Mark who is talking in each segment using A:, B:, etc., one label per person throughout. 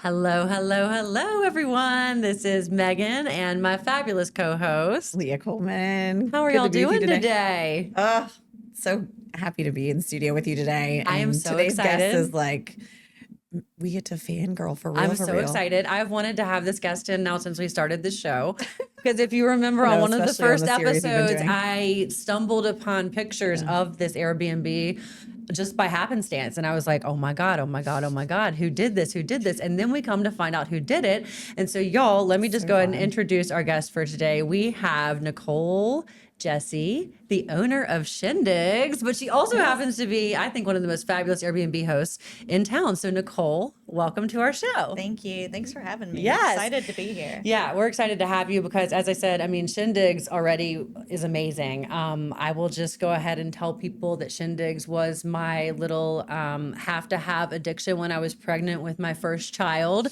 A: Hello, hello, hello, everyone. This is Megan and my fabulous co-host,
B: Leah Coleman.
A: How are
B: Good
A: y'all
B: to be with you
A: doing today?
B: So happy to be in studio with you today.
A: I am
B: And
A: so
B: today's
A: excited.
B: guest is like, we get to fangirl for real.
A: I'm
B: for
A: so
B: real.
A: excited. I've wanted to have this guest in now since we started the show. Because if you remember
B: I
A: on
B: know,
A: one of the
B: especially on
A: first
B: the series you've been
A: episodes,
B: doing.
A: I stumbled upon pictures of this Airbnb just by happenstance. And I was like, oh my God, oh my God, oh my God, who did this? Who did this? And then we come to find out who did it. And so, y'all, let me just go ahead and introduce our guest for today. We have Nicole Jessee, the owner of Shyndigz, but she also happens to be, I think, one of the most fabulous Airbnb hosts in town. So, Nicole, welcome to our show.
C: Thank you. Thanks for having me.
A: Yes.
C: Excited to be here.
A: Yeah, we're excited to have you because, as I said, I mean, Shyndigz already is amazing. I will just go ahead and tell people that Shyndigz was my little have to have addiction when I was pregnant with my first child.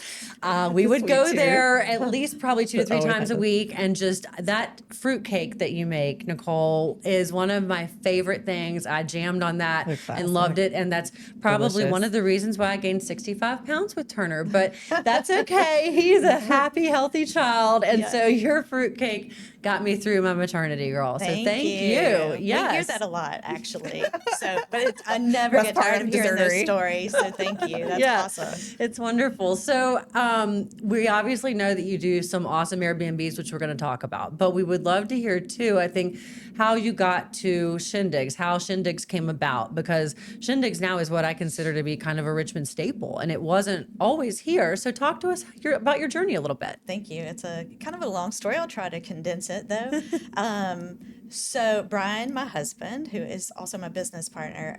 A: We would
B: Sweet
A: go
B: tooth.
A: there at least probably 2 to 3
B: Always
A: times a
B: happens.
A: week, and just that fruitcake that you make, Nicole, is one of my favorite things. I jammed on that
B: They're
A: and
B: classic.
A: loved it, and that's probably
B: Delicious.
A: one of the reasons why I gained 65 pounds with Turner. But that's okay. He's a happy, healthy child, and so your fruitcake got me through my maternity, girl. So thank you.
C: We hear
A: Yes.
C: that a lot, actually. But I never
B: Best
C: get
B: part
C: tired
B: of
C: of hearing those
B: dessert-y.
C: stories. So thank you. That's
A: Yeah.
C: awesome.
A: It's wonderful. So we obviously know that you do some awesome Airbnbs, which we're going to talk about. But we would love to hear too, I think, how you got to Shyndigz, how Shyndigz came about, because Shyndigz now is what I consider to be kind of a Richmond staple, and it wasn't always here. So talk to us about your journey a little bit.
C: Thank you. It's a kind of a long story. I'll try to condense it, though. So Brian, my husband, who is also my business partner,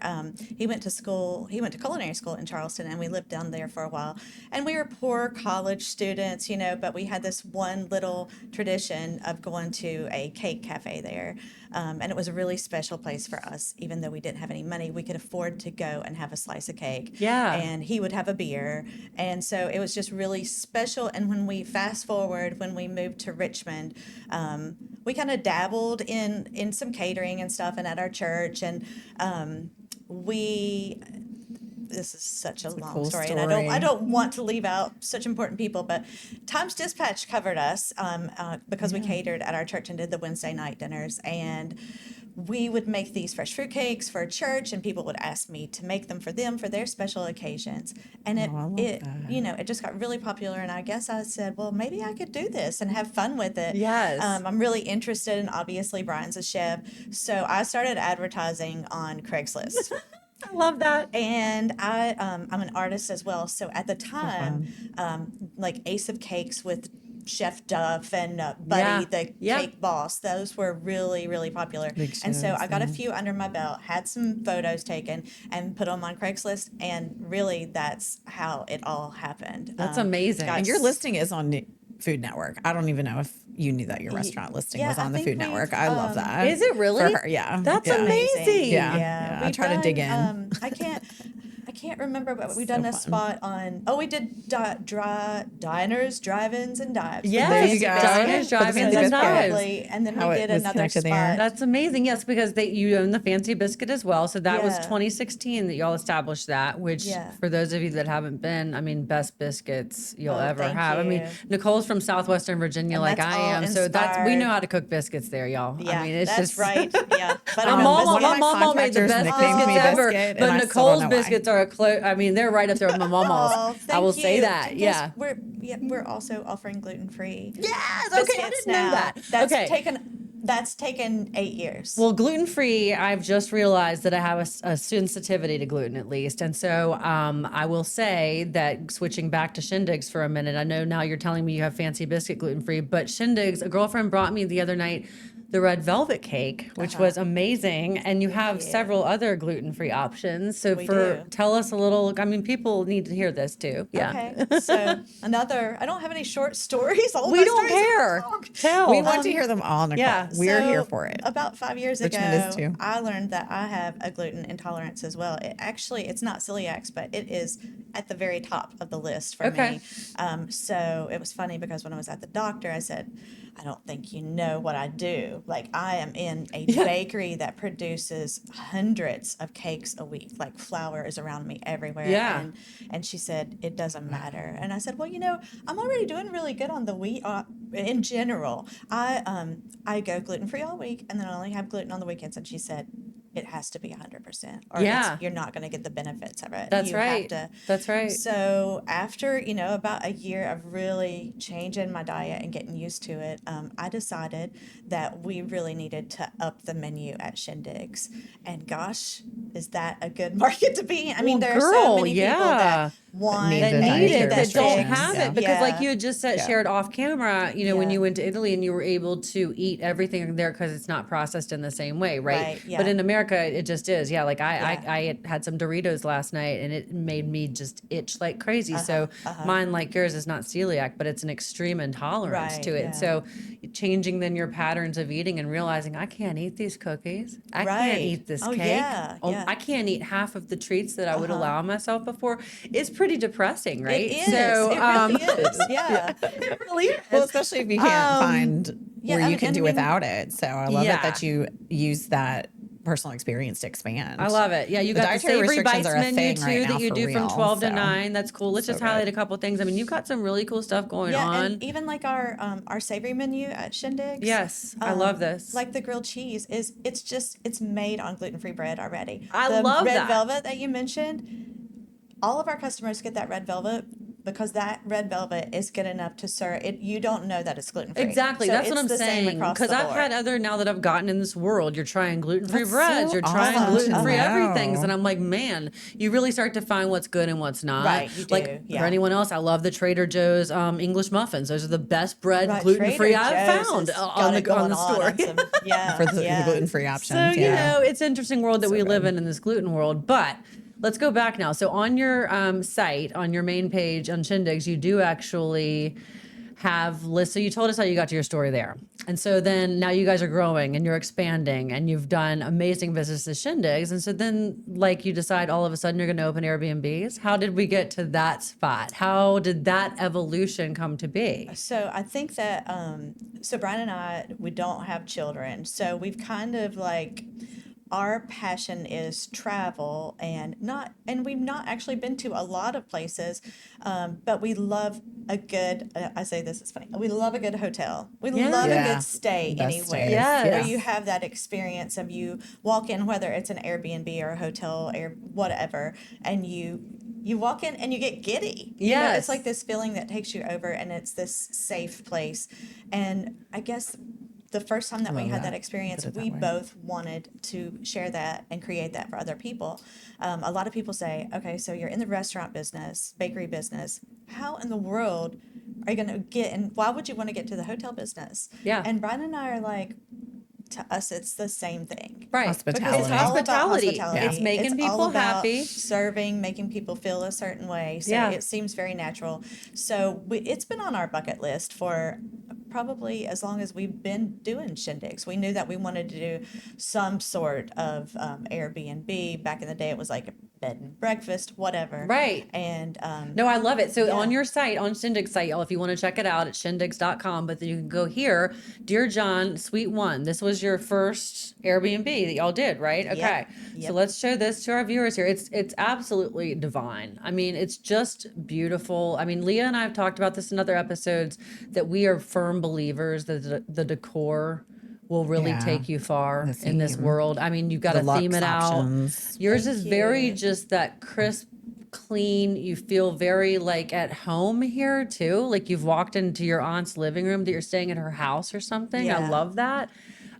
C: he went to school. He went to culinary school in Charleston, and we lived down there for a while. And we were poor college students, but we had this one little tradition of going to a cake cafe there. And it was a really special place for us. Even though we didn't have any money, we could afford to go and have a slice of cake.
A: Yeah.
C: And he would have a beer. And so it was just really special. And when we fast forward, when we moved to Richmond, we kind of dabbled in some catering and stuff and at our church. And this is such a long
B: cool
C: story,
B: story.
C: and I don't want to leave out such important people, but Times Dispatch covered us because we catered at our church and did the Wednesday night dinners, and we would make these fresh fruit cakes for church, and people would ask me to make them for them for their special occasions, and
B: I love
C: it
B: that.
C: it just got really popular, and I guess I said, well, maybe I could do this and have fun with it.
A: Yes.
C: I'm really interested, and obviously Brian's a chef, so I started advertising on Craigslist.
A: I love that.
C: And I'm an artist as well. So at the time, like Ace of Cakes with Chef Duff and Buddy, the cake boss, those were really, really popular.
B: Big
C: And so
B: shows,
C: I got a
B: yeah.
C: few under my belt, had some photos taken, and put them on Craigslist. And really, that's how it all happened.
A: That's amazing.
C: got
B: And your listing is on Food Network. I don't even know if you knew that your restaurant listing
C: yeah,
B: was
C: I
B: on the
C: think
B: Food
C: we've,
B: Network. I love that.
A: Is it really?
B: For her, yeah.
A: That's
B: yeah.
A: amazing.
B: Yeah. I
C: We've
B: try to dig in.
C: I can't remember, but we've done a
B: fun.
C: spot on. Oh, we did diners, drive-ins, and dives.
A: Yes,
B: There you go.
A: diners,
B: For the
A: drive-ins,
B: Fancy
A: and
B: Biscuit.
A: dives.
C: Probably, and then
B: How
C: we
B: it
C: did
B: was
C: another
B: connected
C: spot.
B: there.
A: That's amazing. Yes, because you own the Fancy Biscuit as well. So that was
C: Yeah.
A: 2016 that y'all established that, which
C: Yeah.
A: for those of you that haven't been, I mean, best biscuits you'll
C: Oh,
A: ever
C: thank
A: have. I mean,
C: you.
A: Nicole's from Southwestern Virginia,
C: And
A: like
C: that's
A: I
C: all
A: am. So we know
C: inspired.
A: how to cook biscuits there, y'all.
C: Yeah,
A: I mean, it's
C: that's
A: just
C: right. Yeah, but
A: My
C: I'm
A: mom,
B: One of
A: my
B: my
A: mom made the
B: contractors
A: best
B: nicknamed
A: biscuits
B: me
A: ever,
B: Biscuit, and
A: but
B: I still don't
A: Nicole's
B: know why.
A: biscuits are I mean, they're right up there with my mama's.
C: Oh,
A: I will
C: thank
A: say
C: you.
A: that.
C: And
A: Yeah.
C: we're also offering gluten-free.
A: Yes. Okay. I
C: biscuits
A: didn't know
C: now.
A: that.
C: That's
A: Okay.
C: That's taken 8 years.
A: Well, gluten-free, I've just realized that I have a sensitivity to gluten at least. And so I will say that switching back to Shyndigz for a minute, I know now you're telling me you have Fancy Biscuit gluten-free, but Shyndigz, a girlfriend brought me the other night the red velvet cake, which was amazing. And you have
C: you.
A: several other gluten-free options. So
C: We do.
A: tell us a little, I mean, people need to hear this too. Yeah.
C: Okay, so I don't have any short stories. All
A: We
C: my
A: don't
C: stories are
A: care.
C: long.
A: Tell.
B: We want to hear them all, Nicole.
A: yeah.
B: We're
C: So,
B: here for it.
C: About 5 years
B: Richmond
C: ago,
B: is too.
C: I learned that I have a gluten intolerance as well. It's not celiac, but it is at the very top of the list for
A: Okay.
C: me. So it was funny because when I was at the doctor, I said, I don't think you know what I do. Like, I am in a bakery that produces hundreds of cakes a week. Like, flour is around me everywhere.
A: Yeah.
C: And she said, it doesn't matter. And I said, well, I'm already doing really good on the wheat in general. I go gluten free all week, and then I only have gluten on the weekends. And she said, it has to be 100%, or
A: Yeah.
C: you're not going to get the benefits of it.
A: That's
C: You
A: right.
C: have to.
A: That's right.
C: So after, about a year of really changing my diet and getting used to it, I decided that we really needed to up the menu at Shyndigz. And gosh, is that a good market to be in? I mean,
A: Well,
C: there are so
A: girl,
C: many people
A: yeah.
C: that want
B: Need
A: That
B: the
A: need
B: dietary
A: it, that don't
B: restrictions,
A: have
B: yeah.
A: it, because like
C: Yeah.
A: you had just said,
B: Yeah.
A: shared off camera, when
C: Yeah.
A: you went to Italy and you were able to eat everything there because it's not processed in the same way, right?
C: Right, yeah.
A: But in America, it just is. Yeah, like
C: Yeah.
A: I had some Doritos last night and it made me just itch like crazy. So
C: uh-huh.
A: mine, like yours, is not celiac, but it's an extreme intolerance
C: Right,
A: to it.
C: yeah.
A: So changing then your patterns of eating and realizing I can't eat these cookies, I can't
C: Right.
A: eat this
C: Oh,
A: cake,
C: yeah, yeah.
A: I can't eat half of the treats that I would allow myself before. It's pretty depressing, right?
C: It is. It really is. Yeah.
A: It really is.
B: Well, especially if you can't find
C: yeah,
B: where
C: I
B: you
C: mean-
B: can
C: and
B: do
C: I mean-
B: without it. So I love it
A: Yeah.
B: that you use that personal experience to expand.
A: I love it. Yeah, you
B: The
A: got the
B: dietary
A: savory
B: restrictions
A: bites
B: are a
A: menu
B: thing
A: too
B: right
A: that
B: now
A: you
B: for
A: do from
B: real,
A: 12 to
B: so
A: 9. That's cool. Let's
B: so
A: just highlight
B: good.
A: a couple things. I mean, you've got some really cool stuff going
C: Yeah,
A: on.
C: and even like our savory menu at Shyndigz.
A: Yes, I love this.
C: Like the grilled cheese it's made on gluten-free bread already.
A: I
C: the
A: love
C: red
A: that.
C: velvet that you mentioned, all of our customers get that red velvet because that red velvet is good enough to serve it. You don't know that it's gluten-free.
A: Exactly.
C: So
A: That's what
C: it's
A: I'm
C: the same
A: saying.
C: across
A: Because
C: the
A: I've
C: board.
A: had other, now that I've gotten in this world, you're trying gluten-free
B: That's
A: breads,
B: so
A: you're trying
B: awesome to
A: gluten-free everything.
B: know.
A: And I'm like, man, you really start to find what's good and what's not.
C: Right, you
A: Like
C: do,
A: for
C: yeah.
A: anyone else, I love the Trader Joe's English muffins. Those are the best bread
C: Right,
A: gluten-free
C: Trader
A: I've
C: Joe's
A: found
C: has
A: on
C: got
A: the
C: it going
A: store.
C: on some- yeah,
B: For the
C: yeah.
B: gluten-free
A: So,
B: options.
A: you
B: Yeah.
A: know, it's an interesting world that
B: So
A: we live
B: good.
A: in this gluten world. But let's go back now. So on your site, on your main page on Shyndigz, you do actually have lists. So you told us how you got to your story there. And so then now you guys are growing and you're expanding and you've done amazing business at Shyndigz. And so then like you decide all of a sudden you're going to open Airbnbs. How did we get to that spot? How did that evolution come to be?
C: So I think that so Brian and I, we don't have children, so we've kind of like, our passion is travel and we've not actually been to a lot of places, but we love a good. I say this is funny. We love a good hotel. We love a
B: Yeah.
C: good stay
B: Best
C: anywhere.
B: stays.
A: Yes.
C: Where you have that experience of you walk in, whether it's an Airbnb or a hotel or whatever, and you walk in and you get giddy.
A: Yes.
C: It's like this feeling that takes you over, and it's this safe place. And I guess the first time that we
B: love
C: had
B: that.
C: that experience,
B: Put it that
C: we
B: way.
C: both wanted to share that and create that for other people. A lot of people say, okay, so you're in the restaurant business, bakery business. How in the world are you going to get, and why would you want to get to the hotel business?
A: Yeah.
C: And Brian and I are like, to us, it's the same thing.
A: Right.
B: Hospitality.
A: It's
C: It's all about
A: hospitality.
C: hospitality.
A: It's making
C: It's
A: people
C: all about
A: happy.
C: serving, making people feel a certain way. So
A: Yeah.
C: it seems very natural. So it's been on our bucket list for probably as long as we've been doing Shyndigz. We knew that we wanted to do some sort of Airbnb. Back in the day, it was like a bed and breakfast, whatever.
A: Right.
C: And
A: No, I love it. So
C: Yeah.
A: on your site, on Shyndigz site, y'all, if you want to check it out, it's shyndigz.com, but then you can go here. Dear John, Suite 1. This was your first Airbnb that y'all did, right? Okay. So
C: Yep.
A: let's show this to our viewers here. It's absolutely divine. I mean, it's just beautiful. I mean, Leah and I have talked about this in other episodes that we are firm believers that the decor will really
B: Yeah.
A: take you far
B: The
A: in this
B: theme.
A: world. I mean, you've got
B: The
A: to theme
B: luxe
A: it out.
B: options.
A: Yours is
C: Thank
A: very
C: you.
A: just that crisp, clean. You feel very like at home here too. Like you've walked into your aunt's living room that you're staying at her house or something. I
C: Yeah.
A: love that.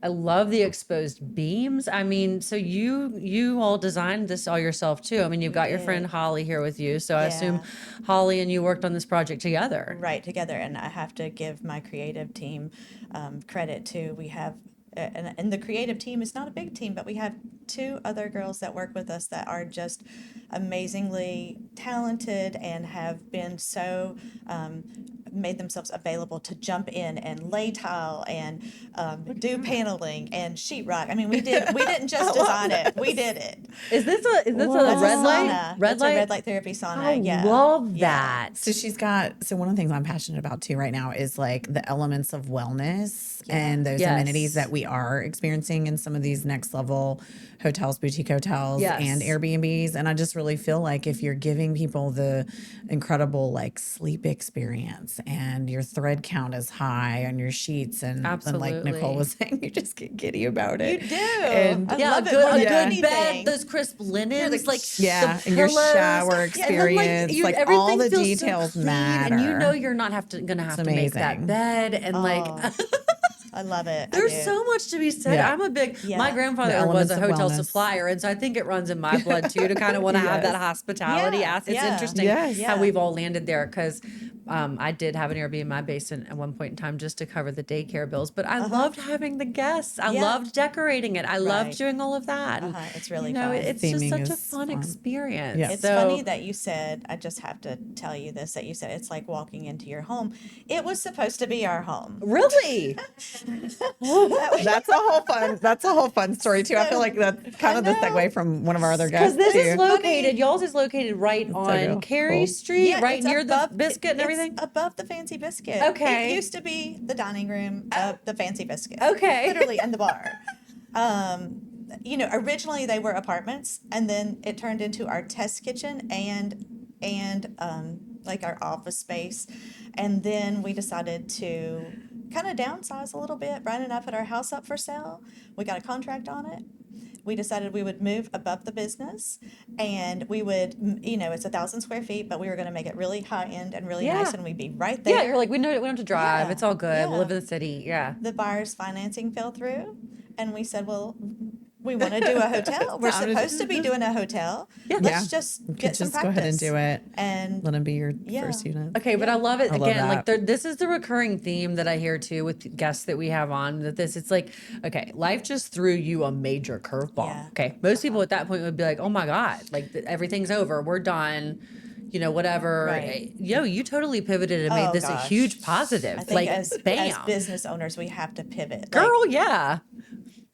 A: I love the exposed beams. I mean, so you all designed this all yourself too. I mean, you've got your friend
C: did.
A: Holly here with you. So I assume
C: Yeah.
A: Holly and you worked on this project together.
C: right together. And I have to give my creative team credit too. We have and the creative team is not a big team, but we have two other girls that work with us that are just amazingly talented and have been so made themselves available to jump in and lay tile and do paneling and sheetrock. I mean, we didn't just design it; we did it.
A: Is this a
C: It's
A: red
C: a
A: light?
C: sauna.
A: Red
C: It's
A: light?
C: a red light therapy sauna.
A: I
C: yeah,
A: love
C: Yeah.
A: that.
B: So one of the things I'm passionate about too right now is like the elements of wellness and those
A: Yes.
B: amenities that we are experiencing in some of these next level hotels, boutique hotels,
A: Yes.
B: and Airbnbs. And I just really feel like if you're giving people the incredible like sleep experience and your thread count is high on your sheets and like
A: Absolutely.
B: Nicole was saying, you just get giddy about
C: You
B: it.
C: do.
B: And
C: I
A: Yeah,
C: love
A: a
C: it more
A: good,
C: than
A: a good
C: anything.
A: bed, those crisp linens, like
B: yeah,
A: the
B: and your
A: pillows,
B: shower
A: and
B: experience,
A: then,
B: like
A: everything
B: all the
A: feels
B: details
A: so clean, and you
B: matter.
A: know you're not gonna have to make that
B: amazing.
A: bed, and like
C: I love it. I
A: there's
C: do.
A: so much to be said.
B: Yeah.
A: I'm a big.
C: Yeah.
A: My
C: The
A: grandfather
B: elements
A: was a
B: of
A: hotel
B: wellness.
A: supplier, and so I think it runs in my blood too to kind of want to have that
B: Yes.
A: hospitality.
C: Yeah,
A: It's
C: yeah.
A: interesting
B: Yes.
A: how
C: Yeah.
A: we've all landed there because. I did have an Airbnb in my basement at one point in time just to cover the daycare bills, but I loved having the guests. I
C: Yeah.
A: loved decorating it. I loved
C: Right.
A: doing all of that. And,
C: It's really
A: you know,
C: fun.
A: it's just
B: Theming
A: such a
B: is
A: fun
B: fun.
A: experience.
B: Yeah.
C: It's
A: So-
C: funny that you said, I just have to tell you this, that you said it's like walking into your home. It was supposed to be our home.
A: Really?
B: That's a whole fun story too. I feel like that's kind of the segue from one of our other
A: Because
B: guests
A: this is
B: too.
A: located, y'all's is located right on
B: cool.
A: Carey
B: Cool.
A: Street, right
C: it's
A: near the
C: above-
A: biscuit and
C: it's
A: everything.
C: above the Fancy Biscuit.
A: Okay.
C: It used to be the dining room of the Fancy Biscuit.
A: Okay.
C: Literally, and the bar. You know, originally they were apartments, and then it turned into our test kitchen and like our office space. And then we decided to kind of downsize a little bit. Brian and I put our house up for sale. We got a contract on it. We decided we would move above the business, and we would, you know, it's 1,000 square feet, but we were going to make it really high end and really nice,
A: Yeah.
C: and we'd be right there.
A: Yeah, you're like, we don't have to drive.
C: Yeah.
A: It's all good. We'll
C: Yeah.
A: live in the city. Yeah.
C: The buyer's financing fell through, and we said, well, we want to do a hotel. We're
B: Time to-
C: supposed to be doing a hotel.
A: Yeah.
C: Let's
B: Yeah.
C: just
B: You
C: get
B: could
C: some
B: just
C: practice.
B: go ahead and do it.
C: And
B: Let them be your
C: Yeah.
B: first unit.
A: Okay, but I love it
B: I love
A: again. Like
B: that.
A: this is the recurring theme that I hear too with guests that we have on. That it's like, okay, life just threw you a major curveball.
C: Yeah.
A: Okay, most people at that point would be like, oh my god, like everything's over, we're done. You know, whatever.
C: Right.
A: Yo, you totally pivoted and made
C: Oh,
A: this a
C: gosh.
A: huge positive.
C: I think
A: like,
C: as
A: bam,
C: business owners, we have to pivot. Like,
A: girl, yeah.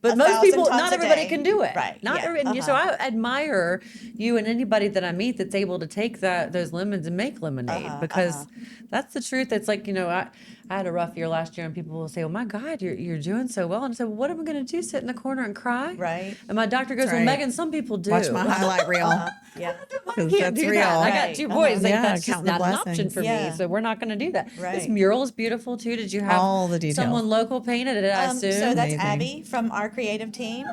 A: But
C: 1,000
A: most people,
C: times
A: not
C: a
A: everybody
C: day.
A: can do it.
C: Right,
A: Not
C: yeah,
A: every, So I admire you and anybody that I meet that's able to take those lemons and make lemonade because that's the truth. It's like, you know, I had a rough year last year and people will say, oh my God, you're doing so well. And I said, well, what am I going to do? Sit in the corner and cry?
C: Right.
A: And my doctor goes,
B: That's
A: well,
B: right.
A: Megan, some people do.
B: Watch my highlight reel.
C: Yeah.
A: I
B: 'Cause
A: can't
B: that's
A: do
B: real.
A: that. I
C: Right.
A: got two boys. Like
B: Yeah,
A: that's just
B: counting the
A: not an option
B: blessings.
A: for
C: Yeah.
A: me. So we're not going to do that. This
C: Right.
A: mural is beautiful too. Did you have
B: All the details.
A: someone local painted it? I assume.
C: So that's
B: Amazing.
C: Abby from our creative team.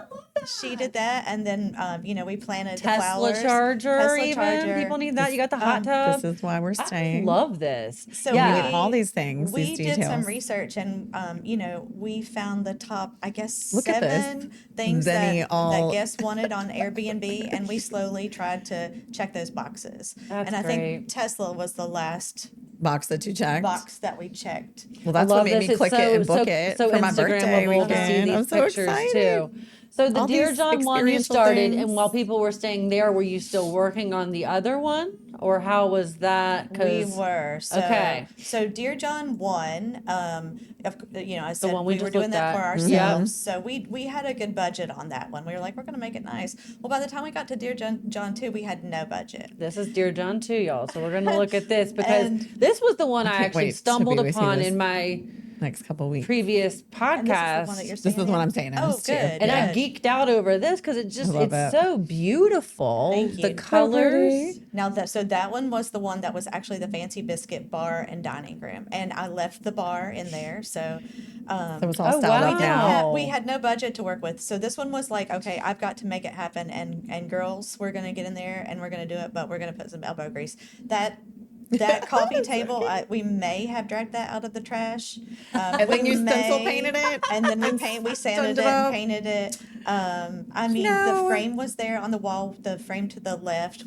C: She did that, and then you know, we planted the
A: Tesla
C: flowers.
A: charger,
C: Tesla
A: even
C: charger.
A: people need that. You got the hot tub.
B: This is why we're
A: I
B: staying.
A: love this.
C: So
A: yeah,
B: we need all these things,
C: We
B: these
C: did some
B: details.
C: research, and you know, we found the top, I guess,
B: Look at this.
C: 7 things
B: Benny
C: that
B: all-
C: guests wanted on Airbnb, and we slowly tried to check those boxes.
A: That's
C: and I
A: great.
C: think Tesla was the last
B: Box that you checked.
C: box that we checked.
B: Well, that's
A: love
B: what made
A: this.
B: me
A: It's
B: click it and book
A: so,
B: it
A: so
B: for my birthday
A: Instagrammable to see
B: weekend.
A: these
B: I'm so
A: pictures
B: excited.
A: too. So the
B: All
A: Dear
B: these
A: John one you
B: experiential
A: started,
B: things.
A: and while people were staying there, were you still working on the other one, or how was that?
C: We were. So,
A: Okay.
C: So Dear John 1, you know, I said
A: one we
C: we were
A: just
C: doing
A: looked
C: that
A: at.
C: for
A: Mhm.
C: ourselves. So we had a good budget on that one. We were like, we're going to make it nice. Well, by the time we got to Dear John 2, we had no budget.
A: This is Dear John too, y'all. So we're gonna look at this because
C: And-
A: this was the one I
B: can't
A: actually
B: wait to
A: stumbled
B: be with you
A: upon
B: this
A: in my
B: Next couple weeks.
A: previous podcast.
C: And this is the one that you're
B: This
C: staying
B: is the one
C: in?
B: I'm staying in,
C: Oh,
B: this too.
C: good.
A: And I
C: good.
A: geeked out over this because it's
B: love it.
A: so beautiful.
C: Thank
A: The
C: you.
A: colors.
C: Now that one was the one that was actually the Fancy Biscuit bar and dining room, and I left the bar in there. So
B: So it's all
A: Oh,
B: styled
A: wow.
B: up now.
A: Yeah.
C: we had no budget to work with. So this one was like, okay, I've got to make it happen, and girls, we're gonna get in there and we're gonna do it, but we're gonna put some elbow grease. That coffee table, we may have dragged that out of the trash.
B: And then you stencil painted it?
C: and then we sanded
B: it
C: it
B: up?
C: and painted it. I mean, the frame was there on the wall. The frame to the left,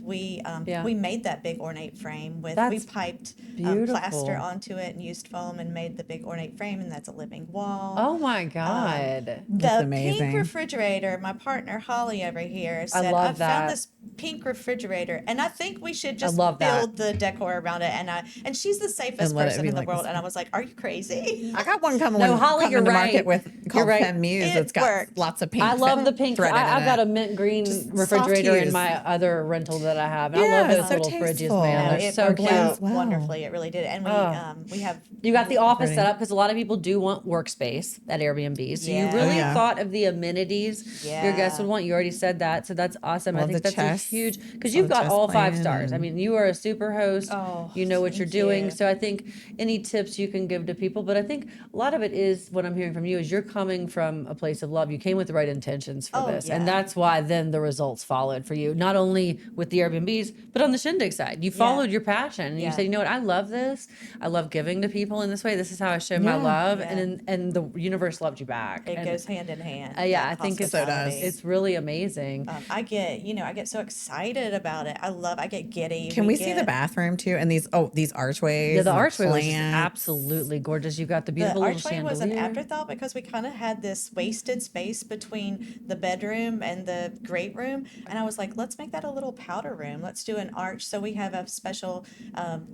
A: Yeah.
C: we made that big ornate frame we
A: That's
C: piped
A: beautiful.
C: plaster onto it and used foam and made the big ornate frame, and that's a living wall.
A: Oh my God.
C: The
B: amazing.
C: pink refrigerator, my partner Holly over here said,
A: love
C: I found
A: that.
C: this pink refrigerator and I think we should just
A: love that.
C: build the decor around it. And she's the safest
B: And let it
C: person
B: be
C: in the
B: like
C: world.
B: this.
C: And I was like, are you crazy?
B: I got one coming,
A: No, Holly,
B: coming
A: you're
B: to
A: right.
B: market with
A: You're
B: called
A: right.
B: Femme Muse.
C: It
B: It's got
C: worked.
B: lots of pink.
A: I love the pink.
B: threaded in
A: I've got
B: it.
A: a mint green
B: Just
A: refrigerator
B: soft
A: in
B: hues.
A: my other rental that I have. And I
B: Yeah,
A: love those
B: it's so
A: little fridges,
B: tasteful.
A: man.
C: No,
A: They're
C: it
A: so
C: worked
A: cute.
C: out
B: Wow.
C: wonderfully. It really did. And we have
A: You got the office
B: Pretty.
A: set up because a lot of people do want workspace at Airbnb. So
C: Yeah.
A: you really
B: Oh, yeah.
A: thought of the amenities your guests
C: Yeah.
A: would want. You already said that. So that's awesome. I
B: Love
A: think
B: the
A: that's
B: chess.
A: a huge, because
B: Love
A: you've
B: the
A: got
B: chess
A: all 5
B: playing
A: stars. I
B: and-
A: mean, you are a super host.
C: Oh,
A: You know what you're
C: thank
A: doing.
C: you.
A: So I think any tips you can give to people, but I think a lot of it is what I'm hearing from you is you're coming from a place of love. You came with the right intentions for
C: Oh,
A: this.
C: yeah.
A: And that's why then the results followed for you, not only with the Airbnbs, but on the Shyndigz side. You followed your passion and you
C: Yeah.
A: said, you know what, I love this. I love giving to people in this way. This is how I show my
B: Yeah.
A: love.
C: Yeah.
A: And the universe loved you back.
C: It
A: And,
C: goes hand in hand.
A: yeah,
C: that
A: I think it's,
C: hospitality.
A: it's really amazing.
C: I get so excited about it. I get giddy.
B: Can we see the bathroom too? And these archways.
A: Yeah, the
B: and
A: archway was just
B: plants.
A: absolutely gorgeous. You've got the
C: The
A: beautiful little
C: archway
A: chandelier.
C: was an afterthought because we kind of had this wasted space between the bedroom and the great room, and I was like, let's make that a little powder room. Let's do an arch, so we have a special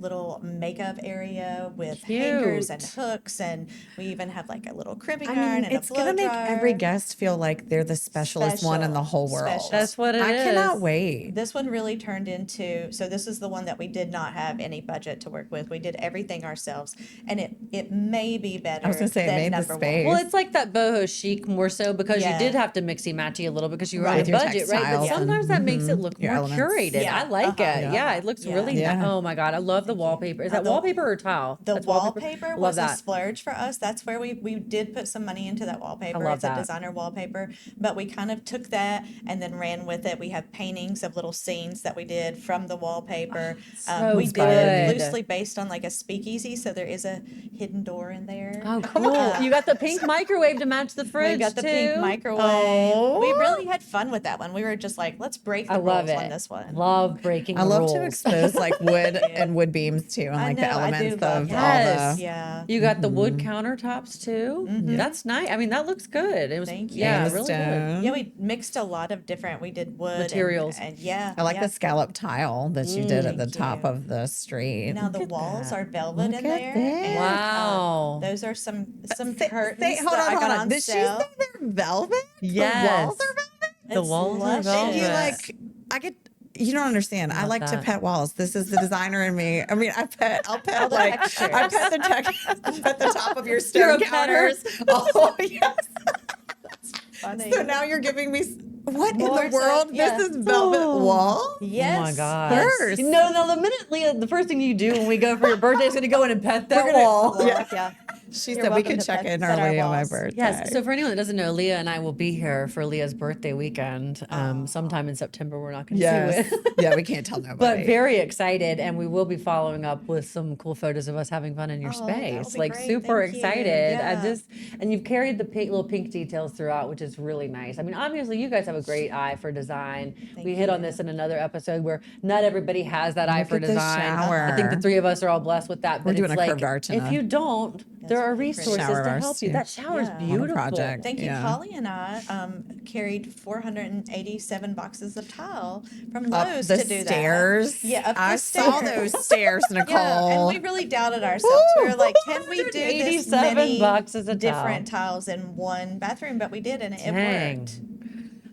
C: little makeup area with hangers and
A: Cute.
C: hooks, and we even have like a little cribbing
B: I
C: iron
B: mean,
C: and
B: it's
C: a blow
B: gonna make
C: dryer.
B: every guest feel like they're the specialist one in the whole world.
C: Special.
A: That's what it
B: I
A: is.
B: cannot wait.
C: This one really turned into, so this is the one that we did not have any budget to work with. We did everything ourselves, and it may be better.
B: I was gonna say, it
C: than
B: made the
C: number one.
B: space.
A: Well, it's like that boho chic more so because
C: Yeah.
A: you did have to mixy matchy a little because you were
C: Right.
A: on a
B: With your
A: budget, right? But
B: textiles
A: sometimes that makes it look
B: your
A: more
B: elements.
A: curated.
C: Yeah.
A: I like
C: Uh-huh.
A: it. Yeah, it looks
C: Yeah.
A: really
B: Yeah.
A: nice. Oh my God, I love the wallpaper. Is that
C: the-
A: wallpaper or tile?
C: The
A: That's
C: wallpaper
A: Love
C: was a
A: that.
C: splurge for us. That's where we did put some money into that wallpaper.
A: love
C: It's
A: that.
C: a designer wallpaper, but we kind of took that and then ran with it. We have paintings of little scenes that we did from the wallpaper.
A: So
C: we did
A: good.
C: it loosely based on like a speakeasy, so there is a hidden door in there.
A: Oh, cool. You got the pink microwave to match the fridge
C: We got the
A: too.
C: pink microwave.
B: Oh.
C: We really had fun with that one. We were just like, let's break the
A: I love
C: rules
A: it.
C: on this one.
A: Love breaking
B: I
A: the
B: love
A: rules.
B: to expose like wood and wood beams too, and
C: I
B: like
C: know,
B: the
C: I do
B: elements
C: love
B: of
A: that.
B: all the.
C: Yeah.
A: You got the wood countertops too. That's nice. I mean, that looks good. It was
C: Thank you.
A: yeah,
B: And the
A: really good.
B: stone.
C: Yeah, we mixed a lot of different. We did wood
A: Materials.
C: and yeah.
B: I like
C: yeah.
B: the scallop tile that you did at the
C: Thank
B: top
C: you.
B: of the street.
C: Now the
B: Look at
C: walls
B: that.
C: are velvet
B: Look
C: in
B: at
C: there.
B: that.
C: And,
A: Wow.
C: those are some
B: Say-
C: curtains
B: hold
C: that I got on
B: Did she say
C: sale.
B: they're velvet?
A: Yes.
B: The walls are velvet?
A: The
C: It's
A: walls are
C: luscious.
A: velvet.
B: And you like, I get. You don't understand. I
A: Love
B: like to
A: that.
B: pet walls. This is the designer in me. I mean, I'll pet
C: All the
B: like
C: textures.
B: I pet the I pet the top of your
A: You're
B: stone
A: a petter.
B: counters. Oh yes.
C: Funny.
B: So now you're giving me what
C: More
B: in the world?
C: so- yeah.
B: This is velvet wall.
C: Yes.
A: Oh my God.
B: First.
A: No, the minute Leah, the first thing you do when we go for your birthday is going to go in and pet that wall.
C: Yeah.
B: She
C: You're
B: said we
C: welcome
B: could
C: to
B: check
C: pet-
B: in
C: pet our
B: early on my
C: walls.
B: birthday.
A: Yes. So for anyone that doesn't know, Leah and I will be here for Leah's birthday weekend. Sometime in September. We're not going to
B: yes.
A: see when.
B: Yeah, we can't tell nobody.
A: But very excited, and we will be following up with some cool photos of us having fun in your
C: Oh, that'll
A: space.
C: be
A: Like
C: great.
A: super
C: Thank you.
A: excited.
C: Yeah.
A: And you've carried the little pink details throughout, which is really nice. I mean, obviously, you guys have a great eye for design. We hit on this in another episode where not everybody has that eye
B: Look
A: for
B: at the
A: design. I think the
B: shower.
A: three of us are all blessed with that. But
B: We're doing
A: it's
B: a
A: like,
B: curved arch in
A: if
B: a-
A: you don't, there are
C: really pretty.
A: resources
B: Shower of
A: to
B: ours,
A: help you.
B: too.
A: That shower is
C: Yeah. On a
A: beautiful.
B: project.
C: Thank you.
B: Yeah.
C: Holly and I carried 487 boxes of tile from
B: Up
C: Lowe's
B: the
C: to do
B: stairs.
C: that. Yeah, up
B: I
C: the
B: saw
C: stairs.
B: those stairs, Nicole.
C: Yeah, and we really doubted ourselves. We were like, can we do this
A: 487
C: many
A: boxes of
C: different tiles in one bathroom? But we did, and it
A: Dang.
C: worked.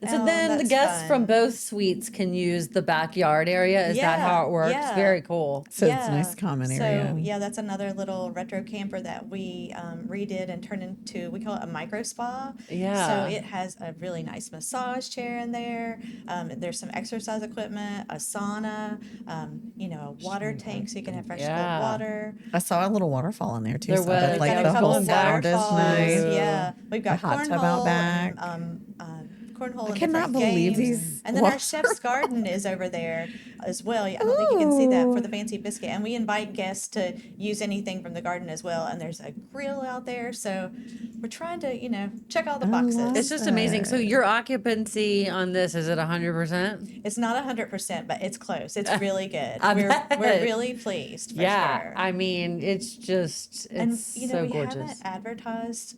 A: And so
C: Oh,
A: then the
C: that's
A: guests
C: fun.
A: from both suites can use the backyard area. Is that
C: Yeah,
A: how it works?
C: yeah.
A: Very cool.
B: So it's a nice common area.
C: So yeah, that's another little retro camper that we redid and turned into. We call it a micro spa.
A: Yeah.
C: So it has a really nice massage chair in there. There's some exercise equipment, a sauna, a water tank so you can have fresh
A: Yeah.
C: cold water.
B: I saw a little waterfall in there too.
A: There
B: so that,
A: was.
B: like
A: And
B: the
A: a
B: whole
A: couple
B: sound is
C: waterfalls.
B: nice.
C: Yeah, we've got
B: The hot tub
C: cornhole
B: out back.
C: and, cornhole and
B: cannot
C: different
B: believe
C: games.
B: these
C: And then our
B: washer-
C: chef's garden is over there as well. I don't think you can see that for the fancy biscuit. And we invite guests to use anything from the garden as well. And there's a grill out there. So we're trying to, check all the boxes.
A: It's just amazing. So your occupancy on this, is it 100%?
C: It's not 100%, but it's close. It's really good.
A: I
C: We're
A: bet.
C: really pleased for
A: Yeah.
C: sure.
A: I mean, it's just,
C: And
A: it's
C: we
A: so
C: haven't
A: gorgeous.
C: advertised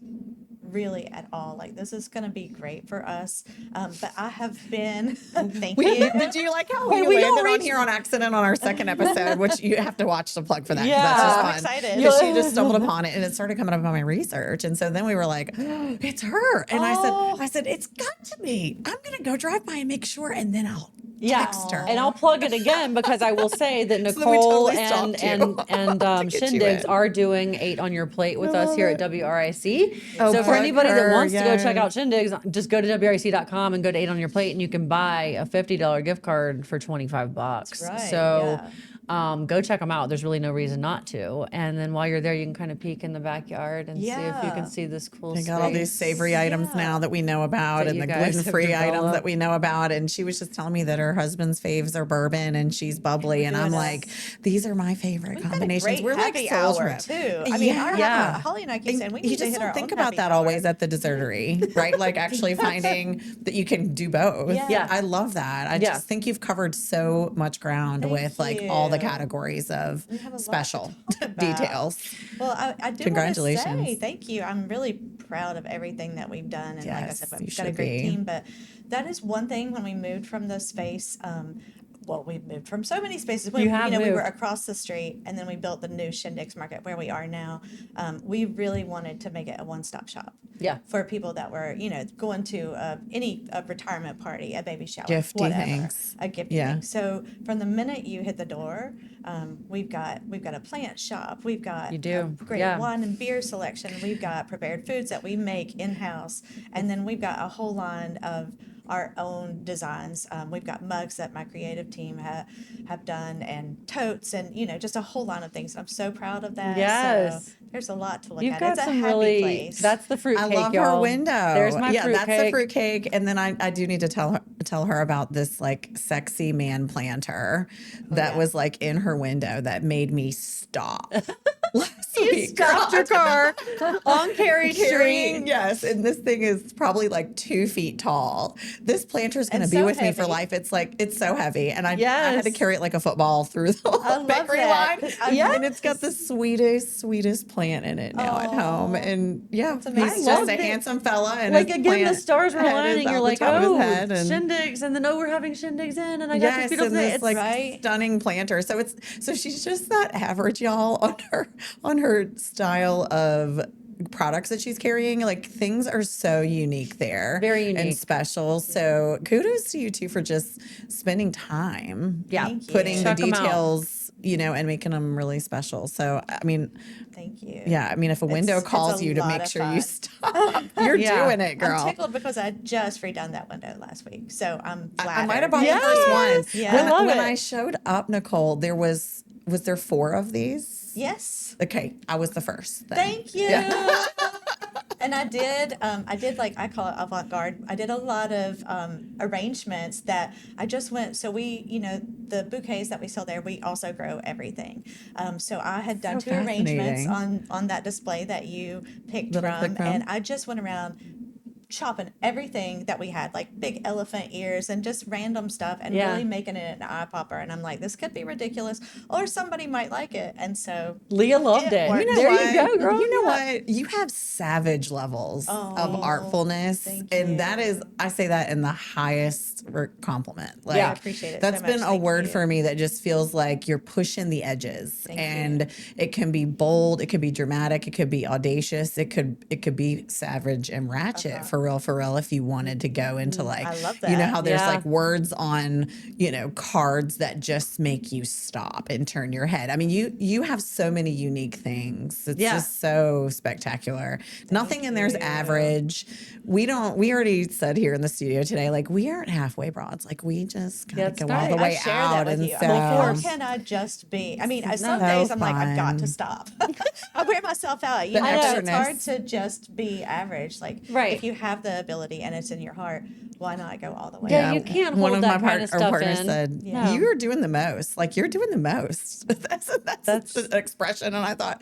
C: really at all. Like this is going to be great for us. But I have been. Thank you.
B: Did you like how
A: Hey,
B: we
A: we don't
B: landed on
A: reach-
B: here on accident on our second episode, which you have to watch to plug for that. 'cause
A: Yeah.
B: that's just
C: I'm
B: fun.
C: excited.
B: Because she just stumbled upon it and it started coming up on my research. And so then we were like, it's her. And
C: Oh.
B: I said, it's got to be. I'm going to go drive by and make sure. And then I'll
A: Yeah,
B: text her.
A: and I'll plug it again because I will say that
B: So then we
A: Nicole
B: totally stalked you
A: and
B: to get you
A: Shyndigz
B: in.
A: are doing 8 on your plate with us here at WRIC.
B: Oh,
A: So for
B: plug
A: anybody that
B: her,
A: wants to go check
B: yes.
A: out Shyndigz, just go to WRIC.com and go to 8 on your plate, and you can buy a $50 gift card for $25.
C: That's right,
A: So.
C: yeah.
A: Go check them out. There's really no reason not to. And then while you're there, you can kind of peek in the backyard and see if you
C: Yeah.
A: can see this cool
B: They
A: space.
B: got all these savory items
C: Yeah.
B: now that we know about
A: That
B: and
A: you
B: the
A: guys have
B: gluten-free items
A: developed.
B: that we know about. And she was just telling me that her husband's faves are bourbon and she's bubbly. And I'm
C: doing
B: like, these are my favorite
C: We've got a
B: combinations.
C: great
B: We're like
C: happy
B: soul
C: hour
B: trip.
C: too. I mean,
A: Yeah.
C: Holly and I keep saying we
B: you
C: need to
B: just
C: hit
B: don't
C: our
B: think
C: own
B: about
C: happy
B: that
C: hour.
B: always at the dessertery, right? Like actually finding that you can do both.
C: Yeah.
B: I love that. I
A: Yeah.
B: just think you've covered so much ground
C: Thank
B: with like all the
C: you.
B: categories of
C: We have a lot to
B: special
C: talk about.
B: details.
C: Well, I do
B: Congratulations.
C: want to say thank you. I'm really proud of everything that we've done, and like I said,
B: Yes, you
C: we've got a
B: should
C: great
B: be.
C: team. But that is one thing when we moved from the space. Well, we've moved from so many spaces. When,
A: You have
C: we were
A: moved.
C: across the street, and then we built the new Shyndigz market where we are now. We really wanted to make it a one-stop shop.
A: Yeah.
C: For people that were, going to any retirement party, a baby shower,
B: Gifty
C: whatever,
B: things.
C: a gift
B: Yeah.
C: thing. So from the minute you hit the door, we've got a plant shop. We've got
A: You do,
C: a great
A: yeah.
C: wine and beer selection. We've got prepared foods that we make in house, and then we've got a whole line of our own designs. We've got mugs that my creative team have done, and totes, and just a whole line of things. I'm so proud of that.
A: Yes.
C: So there's a lot to look
A: You've
C: at.
A: got
C: It's a
A: some
C: happy
A: really.
C: place.
A: That's the fruit
B: I
A: cake,
B: love
A: y'all.
B: her window.
A: There's my
B: yeah,
A: fruit
B: that's
A: cake.
B: the fruit cake. And then I do need to tell her about this like sexy man planter that
C: yeah.
B: was like in her window that made me stop. Last
A: You
B: week,
A: stopped your car on Carey
B: carrying,
A: Street.
B: yes, and this thing is probably like 2 feet tall. This planter is going to
C: And
B: be
C: so
B: with me for
C: heavy.
B: life. It's so heavy, and I had to
A: Yes.
B: carry it like a football through the
C: I
B: whole
C: love
B: bakery
C: that.
B: line.
A: Yes.
B: And it's got the sweetest plant in it now at home,
C: Aw.
B: and yeah,
C: That's
B: he's
C: amazing.
B: just
A: I loved
B: a
A: it.
B: handsome fella, and
A: Like
B: his
A: again, the
B: plant
A: stars were
B: head is
A: aligning.
B: out
A: You're
B: the
A: like,
B: top of his
A: oh,
B: head, and-
A: Shyndigz, and then we're having Shyndigz in, and I got this
B: Yes,
A: beautiful
B: and
A: thing.
B: this
A: It's
B: like
C: right.
B: stunning planter. So she's just not average, y'all, on her style of products that she's carrying. Like things are so unique there,
A: Very
B: and
A: unique.
B: special. So kudos to you two for just spending time,
A: Yeah.
C: Thank you.
B: putting
A: Check
B: the
A: 'em out.
B: details, and making them really special. So I mean,
C: Thank you.
B: yeah, I mean, if a window
C: It's
B: calls
C: a
B: you to
C: lot
B: make
C: of
B: sure you
C: fun.
B: stop, you're
A: Yeah.
B: doing it, girl.
C: I'm tickled because I just redone that window last week, so I'm flattered.
B: I might have bought
A: Yes.
B: the first one.
C: Yeah.
A: I love
B: when
A: it.
B: I showed up, Nicole, was there 4 of these?
C: Yes.
B: Okay, I was the first. Then.
C: Thank you.
B: Yeah.
C: And I did like I call it avant-garde. I did a lot of arrangements that I just went. So we, the bouquets that we sell there, we also grow everything. So I had done
B: So
C: 2 arrangements
B: fascinating.
C: on that display that you picked
B: That I
C: from,
B: picked from.
C: and I just went around chopping everything that we had, like big elephant ears and just random stuff, and
A: Yeah.
C: really making it an eye popper. And I'm like, this could be ridiculous, or somebody might like it. And so
A: Leah loved
C: It
A: it.
C: worked.
A: There you go, girl.
B: You know
A: Yeah.
B: what? You have savage levels of
C: Oh,
B: artfulness,
C: thank
B: and
C: you.
B: that is, I say that in the highest compliment. Like,
A: Yeah. I
C: appreciate it
B: That's
C: so
B: been
C: much.
B: a
C: Thank
B: word
C: you.
B: for me that just feels like you're pushing the edges,
C: Thank
B: and
C: you.
B: it can be bold, it can be dramatic, it could be audacious, it could be savage and ratchet for real. If you wanted to go into like,
C: I love
B: you know
C: that.
B: how there's
A: Yeah.
B: like words on, cards that just make you stop and turn your head. I mean, you have so many unique things. It's
A: Yeah.
B: just so spectacular. Nothing in there's
C: you.
B: average. We already said here in the studio today, like we aren't halfway broads. Like we just gotta
A: That's
B: go all
A: right.
B: the
C: I
B: way
C: share
B: out.
C: that with
B: And
C: you.
B: so
C: I'm like, how can I just be? I mean, some
B: No,
C: days I'm like, I've got
B: fine.
C: to stop. I wear myself out.
B: The
C: It's hard
B: extraness.
C: to just be average. Like,
A: Right.
C: if you have have the ability and it's in your heart, why not go all the way?
A: Yeah, you can't
B: One
A: hold
B: of
A: that
B: my
A: kind of stuff
B: partners
A: in.
B: said,
A: No.
B: "You are doing the most. Like you're doing the most." That's the expression, and I thought,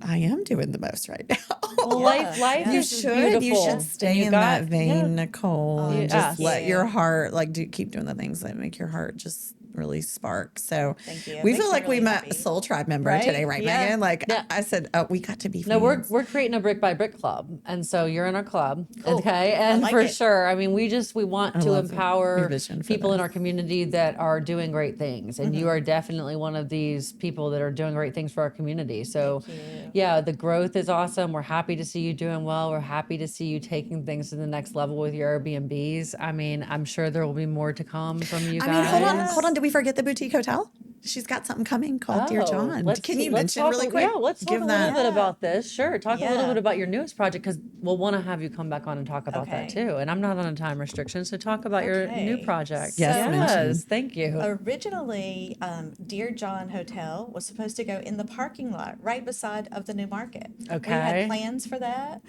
B: I am doing the most right now.
A: Well, life
B: You
A: is
B: should.
A: beautiful.
B: You should
A: and
B: stay
A: you
B: in
A: got-
B: that vein,
A: yeah.
B: Nicole, and
A: Yeah.
B: just let
C: Thank
B: your
C: you.
B: heart keep doing the things that make your heart just really spark. So
C: Thank you. It
B: we
C: makes
B: feel
C: me
B: like we
C: really
B: met
C: happy.
B: a soul tribe member
C: Right?
B: today, right,
C: Yeah.
B: Megan? Like
A: Yeah.
B: I said, we got to be
A: No,
B: friends.
A: we're creating a brick by brick club, and so you're in our club,
C: Cool.
A: okay?
C: I
A: And
C: like
A: for
C: it.
A: sure, I mean, we want to
B: love your
A: empower
B: vision for
A: people in
B: this.
A: our community that are doing great things, and you are definitely one of these people that are doing great things for our community. So,
C: Thank you.
A: yeah, the growth is awesome. We're happy to see you doing well. We're happy to see you taking things to the next level with your Airbnbs. I mean, I'm sure there will be more to come from you
B: I
A: guys.
B: mean, hold on. Did we forget the boutique hotel? She's got something coming called Dear John. Can you mention really quick?
A: Yeah, let's talk
B: Give
A: a little
B: that.
A: bit about this. Sure, talk a little
C: Yeah.
A: bit about your newest project because we'll want to have you come back on and talk about that
C: Okay.
A: too. And I'm not on a time restriction, so talk about your new
C: Okay.
A: project.
C: Yes,
B: mention.
A: Thank you.
C: Originally, Dear John Hotel was supposed to go in the parking lot right beside of the new market. We
A: Okay.
C: had plans for that.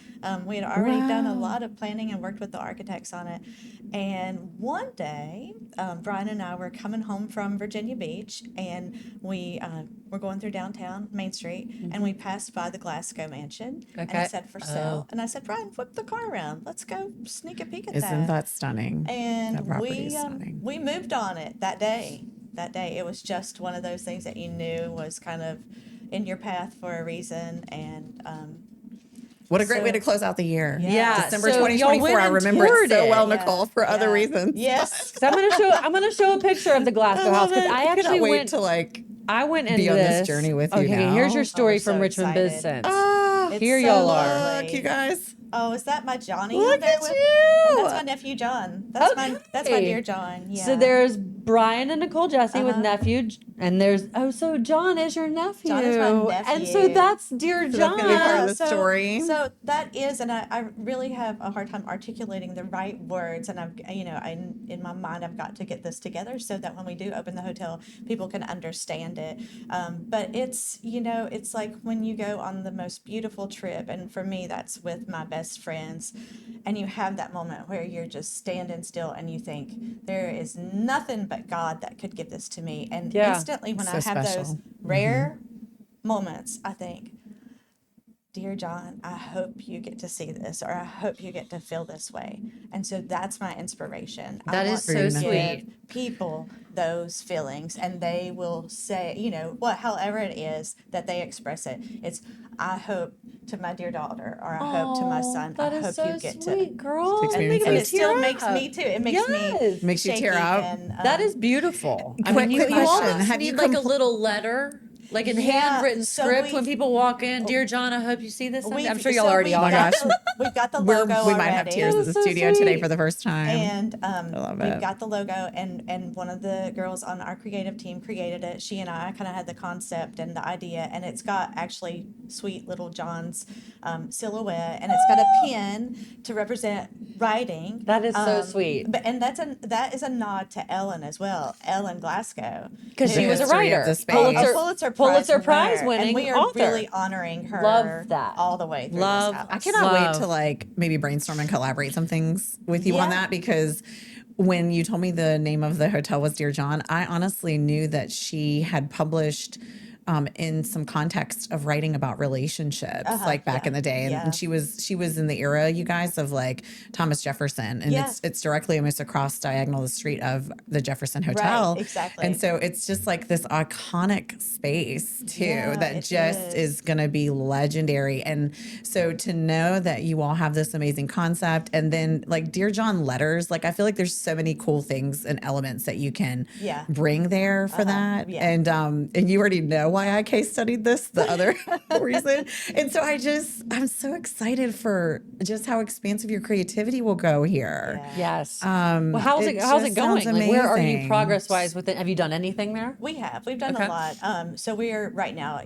C: We had already done a
B: Wow.
C: lot of planning and worked with the architects on it. And one day, Brian and I were coming home from Virginia Beach, and we were going through downtown Main Street, and we passed by the Glasgow Mansion, and
A: Okay.
C: it said for sale. And I said, Brian, flip the car around. Let's go sneak a peek at
B: Isn't that stunning?
C: and
B: That property is
C: we
B: stunning.
C: we moved on it that day. That day, it was just one of those things that you knew was kind of in your path for a reason. And
B: What a great way
C: so-
B: to close out the year.
A: Yeah,
B: December
A: so y'all
B: 2024.
A: went
B: I
A: and
B: remember it
A: toured
B: so
A: it.
B: well,
C: Yeah,
B: Nicole, for other
C: yeah.
B: reasons.
C: Yes,
A: So I'm gonna show a picture of the Glasgow house because I
B: cannot
A: actually
B: wait
A: went
B: to
A: I went into
B: be on this journey with you
A: Okay,
B: now.
A: here's your story
C: we're
A: from
C: so
A: Richmond
C: excited.
A: Biz Sense.
C: It's
A: Here
C: so
A: y'all are.
C: lovely.
B: Look, you guys.
C: Oh, is that my Johnny?
B: Look
C: over there
B: at
C: with-
B: you.
C: And that's my nephew John. That's my
A: Okay.
C: dear John. Yeah.
A: So there's Brian and Nicole Jessee with
C: Uh-huh.
A: nephew, and there's so John is your nephew.
C: John is my
A: and so
C: nephew.
A: that's dear
B: So
A: John.
B: that's gonna be part of the story.
C: So that is, and I really have a hard time articulating the right words, and in my mind I've got to get this together so that when we do open the hotel, people can understand it. But it's it's like when you go on the most beautiful trip, and for me that's with my best friends, and you have that moment where you're just standing still and you think there is nothing but God that could give this to me, and
A: Yeah.
C: instantly when
B: So
C: I have those
B: special.
C: rare moments, I think, dear John, I hope you get to see this, or I hope you get to feel this way. And so that's my inspiration.
A: That
C: I
A: is
C: want
A: so
C: to
A: sweet.
C: give people those feelings, and they will say, however it is that they express it. It's, I hope to my dear daughter, or I hope to my son,
A: That
C: I
A: is
C: hope
A: so
C: you get
A: sweet,
C: to.
A: girl.
B: To
C: And,
B: experience
C: and
B: it.
C: it still
A: Tear
C: makes
A: up.
C: me too. It makes
A: Yes.
C: me
B: Makes you tear
C: shaky
B: up.
C: and,
A: That is beautiful. I
B: Quick-
A: mean,
B: quick
A: you
B: question.
A: almost
B: Have you
A: need like a little letter, like in
C: Yeah,
A: handwritten
C: so
A: script
C: we-
A: when people walk in. Dear John, I hope you see this someday. I'm sure y'all
C: so
A: already
C: we've
A: are.
C: got
B: gosh.
C: we've got the
B: we
C: logo
B: might have
C: already.
B: tears
A: That
B: at the
A: is so
B: studio today
A: sweet.
B: for the first time.
C: And
B: love
C: we've
B: it.
C: got the logo, and one of the girls on our creative team created it. She and I kind of had the concept and the idea, and it's got actually sweet little John's silhouette, and it's got a pin to represent writing.
A: That is so sweet.
C: But that is a nod to Ellen as well, Ellen Glasgow,
A: Because she
C: who-
A: was a
B: history of
A: writer.
B: the space.
A: Pulitzer Prize
C: winner,
A: winning
C: and we are
A: author.
C: really honoring her.
A: Love that.
C: all the way through
A: Love-
C: this house.
B: I cannot wait
A: Love.
B: to maybe brainstorm and collaborate some things with you on
C: Yeah.
B: that, because when you told me the name of the hotel was Dear John, I honestly knew that she had published in some context of writing about relationships, like back
C: yeah,
B: in the day, and,
C: yeah.
B: and she was in the era, you guys, of like Thomas Jefferson, and
C: Yeah.
B: it's directly almost across diagonal the street of the Jefferson Hotel,
C: Right, exactly.
B: And so it's just like this iconic space too
C: Yeah,
B: that
C: it
B: just is going to be legendary. And so to know that you all have this amazing concept, and then like Dear John letters, like I feel like there's so many cool things and elements that you can
C: Yeah.
B: bring there for that.
C: yeah.
B: And you already know why I case studied this, the other reason. And so I'm so excited for just how expansive your creativity will go here.
C: Yeah.
A: Yes. Well, how's it
B: just
A: going?
B: sounds
A: Like, where are you
B: amazing.
A: progress wise with it? Have you done anything there?
C: We've done
A: Okay.
C: a lot. So we're right now,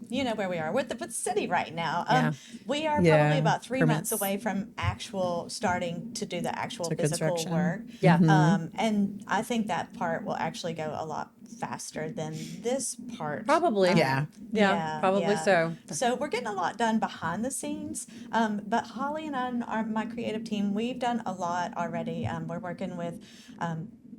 C: you know where we are with the city right now.
A: Yeah.
C: We are
B: Yeah,
C: probably about 3 months
B: permits.
C: away from actual starting to do the actual
B: To
C: physical
B: construction.
C: work.
A: Yeah.
C: And I think that part will actually go a lot faster than this part.
A: Probably.
B: Yeah.
A: Yeah, probably so.
C: So we're getting a lot done behind the scenes. But Holly and I, my creative team, we've done a lot already. We're working with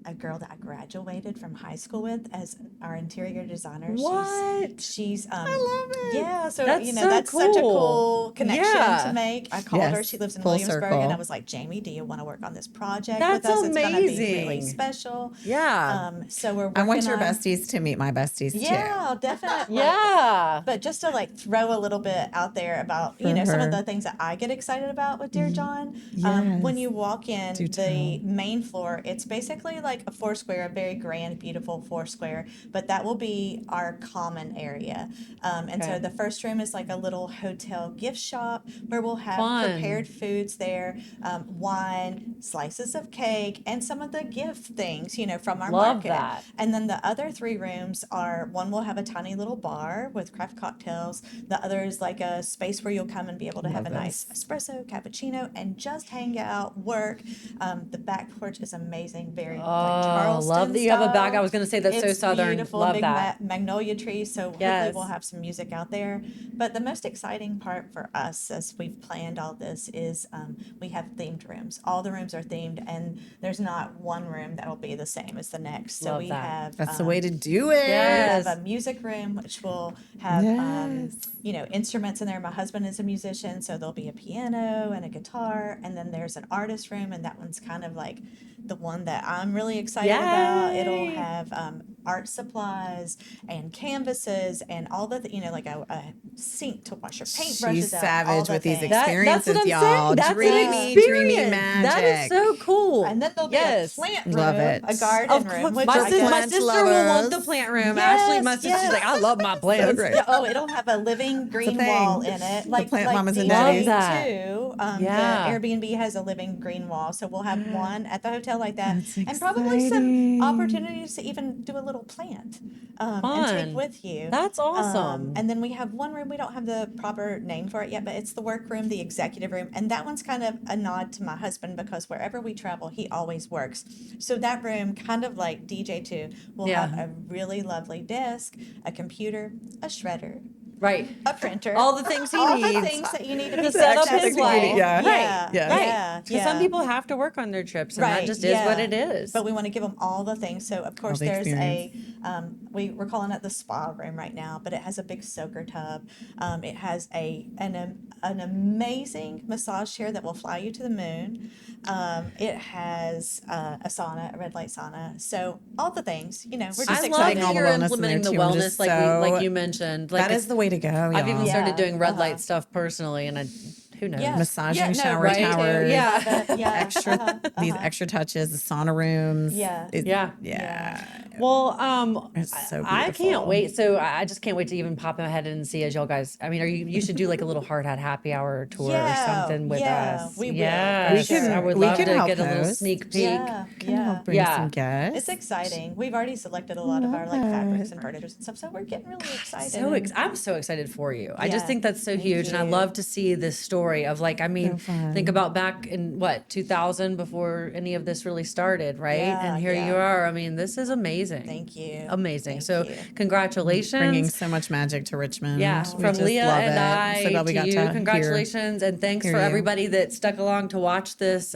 C: a girl that I graduated from high school with as our interior designer.
A: What?
C: She's
B: I love it.
C: yeah, so
A: That's
C: you know
A: so
C: that's such a
A: cool.
C: cool connection
A: Yeah.
C: to make. I called her.
B: Yes,
C: She lives in
B: full
C: Williamsburg,
B: circle.
C: and I was like, Jamie, do you want to work on this project
A: That's
C: with us? It's going to be really
A: amazing.
C: special.
A: Yeah.
C: So we're
B: I
C: working
B: want your
C: on,
B: besties to meet my besties too.
C: yeah, definitely.
A: Yeah.
C: But just to like throw a little bit out there about, you
B: For
C: know, some of
B: her.
C: the things that I get excited about with Dear John. When
B: yes.
C: you walk in
B: Do
C: the
B: tell.
C: main floor, it's basically like a foursquare, a very grand, beautiful foursquare, but that will be our common area. And so
A: Okay.
C: the first room is like a little hotel gift shop where we'll have
A: Fun.
C: prepared foods there, wine, slices of cake, and some of the gift things, you know, from our
A: Love
C: market.
A: that.
C: And then the other three rooms are, one will have a tiny little bar with craft cocktails. The other is like a space where you'll come and be able to have a
B: Love
C: nice
B: this.
C: espresso, cappuccino, and just hang out, work. The back porch is amazing, very like
A: Oh,
C: Charleston
A: love that you have a back.
C: style.
A: I was going to say that's so
C: It's
A: southern.
C: beautiful,
A: Love
C: big
A: that.
C: magnolia trees. So hopefully
A: Yes.
C: we'll have some music out there. But the most exciting part for us as we've planned all this is we have themed rooms. All the rooms are themed, and there's not one room that'll be the same as the next. So
A: Love
C: we
A: that.
C: have
B: That's the way to do it.
C: we
A: Yes.
C: have a music room which will have
B: Yes.
C: you know, instruments in there. My husband is a musician, so there'll be a piano and a guitar, and then there's an artist room, and that one's kind of like the one that I'm really excited about. It'll
A: Yay.
C: have art supplies and canvases and all the you know, like a sink to wash your paintbrushes
B: She's
C: out.
B: savage
C: all the
B: with these
C: things.
B: experiences,
A: that's what I'm
B: y'all.
A: saying. That's
B: Dreamy,
A: an
B: dreamy
A: experience.
B: magic.
A: That is so cool.
C: And then there'll be
A: yes.
C: a plant room,
B: Love it.
C: a garden
A: Of
C: room,
A: course,
C: which
A: my,
C: I guess-
A: my
B: plant
A: sister will love
B: lovers.
A: the plant room.
C: Yes,
A: Ashley, my sister, she's
C: yes.
A: like, I love my plants.
B: great.
C: Yeah, oh, it'll have a living green
B: thing.
C: wall in it, like
B: plant
C: like
B: mamas and
C: DJ
A: daddies. Love that.
C: too.
A: Yeah.
C: The Airbnb has a living green wall, so we'll have one at the hotel like that,
B: That's
C: and probably
B: exciting.
C: some opportunities to even do a little plant and
A: Fun.
C: take with you.
A: That's awesome.
C: And then we have one room, we don't have the proper name for it yet, but it's the workroom, the executive room, and that one's kind of a nod to my husband because wherever we travel, he always works. So that room, kind of like DJ too, will
A: Yeah.
C: have a really lovely desk, a computer, a shredder,
A: Right.
C: a printer,
A: All the things he
C: all
A: needs.
C: the things that you need to be
A: set up his
C: successful.
A: life.
B: Yeah.
C: Yeah,
B: Right.
C: yeah,
A: Right.
C: yeah.
A: Because some people have to work on their trips, and that just is what it is.
C: But we want to give them all the things. So of course
B: the
C: there's
B: experience.
C: we're calling it the spa room right now, but it has a big soaker tub. It has an amazing massage chair that will fly you to the moon. It has a sauna, a red light sauna. So all the things, you know, we're just
A: I love
C: excited.
B: all
A: that
B: the
A: you're
B: wellness in
A: implementing the
B: there, too. I'm
A: wellness,
B: just
A: like
B: so-
A: like you mentioned. Like
B: That is the way to go, y'all.
A: I've even started
C: Yeah.
A: doing red
C: Uh-huh.
A: light stuff personally, and who knows?
C: Yeah.
B: Massaging
C: no,
B: shower
C: right, too.
B: towers.
A: Yeah.
C: Yeah.
B: Extra these
C: uh-huh.
B: extra touches, the sauna rooms.
C: Yeah.
A: Yeah.
B: Yeah.
A: Well,
B: It's so
A: I can't
B: beautiful.
A: wait. So I just can't wait to even pop my head in and see as y'all guys. I mean, you should do like a little hard hat happy hour tour or something with us.
C: we will, for
A: Yes.
C: sure.
A: I would
B: We
A: love
B: can
A: to
B: help
A: get a little
B: host.
A: sneak peek.
C: Yeah,
B: Can
C: yeah.
B: help bring
A: Yeah.
B: some guests.
C: It's exciting. We've already selected a lot of our like fabrics and furniture and stuff, so we're getting really excited. and-
A: I'm so excited for you. I just
C: Yeah,
A: think that's so
C: thank
A: huge, and I
C: you.
A: love to see this story of like, I mean,
B: fun.
A: think about back in what 2000 before any of this really started, right?
C: Yeah,
A: and here you
C: yeah.
A: are. I mean, this is amazing.
C: Thank you.
A: Amazing.
C: Thank
A: So
C: you.
A: congratulations.
B: bringing so much magic to Richmond.
A: Yeah,
B: We
A: from
B: just
A: Leah
B: love
A: and
B: it.
A: I
B: So glad we
A: to
B: got
A: you,
B: to hear-
A: congratulations, and thanks
B: hear
A: for
B: you.
A: everybody that stuck along to watch this.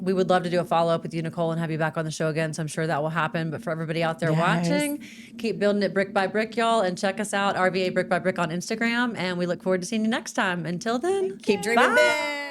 A: We would love to do a follow up with you, Nicole, and have you back on the show again. So I'm sure that will happen. But for everybody out there
B: Yes.
A: watching, keep building it brick by brick, y'all, and check us out, RVA Brick by Brick on Instagram. And we look forward to seeing you next time. Until then,
B: Keep dreaming
A: bye.
B: big.